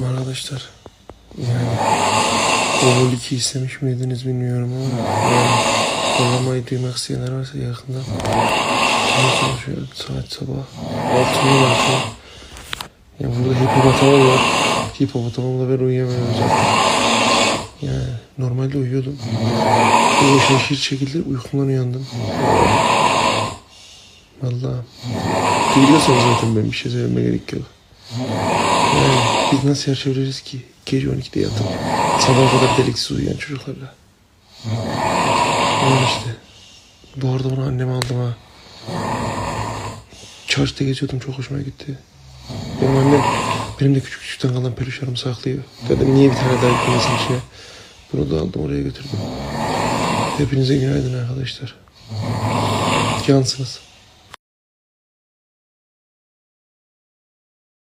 Arkadaşlar, yani Oğul 2 istemiş miydiniz bilmiyorum ama yani kollamayı duymak isteyenler varsa yakında çalışıyorum. Saat sabah 6'ya bakıyor. Ya burada hipopotamam var. Hipopotamamla ben uyuyamıyorum zaten. Yani normalde uyuyordum. Bu şaşır şekilde uykumdan uyandım. Vallahi biliyorsanız zaten ben bir şey söylememe gerek yok. Yani biz nasıl yer çeviririz ki? Gece 12'de yatıp sabaha kadar deliksiz uyuyan çocuklarla. Öyle işte. Bu arada bunu anneme aldım ha. Çarşıda geziyordum, çok hoşuma gitti. Benim annem benim de küçükten kalan peluşlarımı saklıyor. Dedim niye bir tane daha yüklemesin içine. Bunu da aldım, oraya götürdüm. Hepinize günaydın arkadaşlar. Cansınız.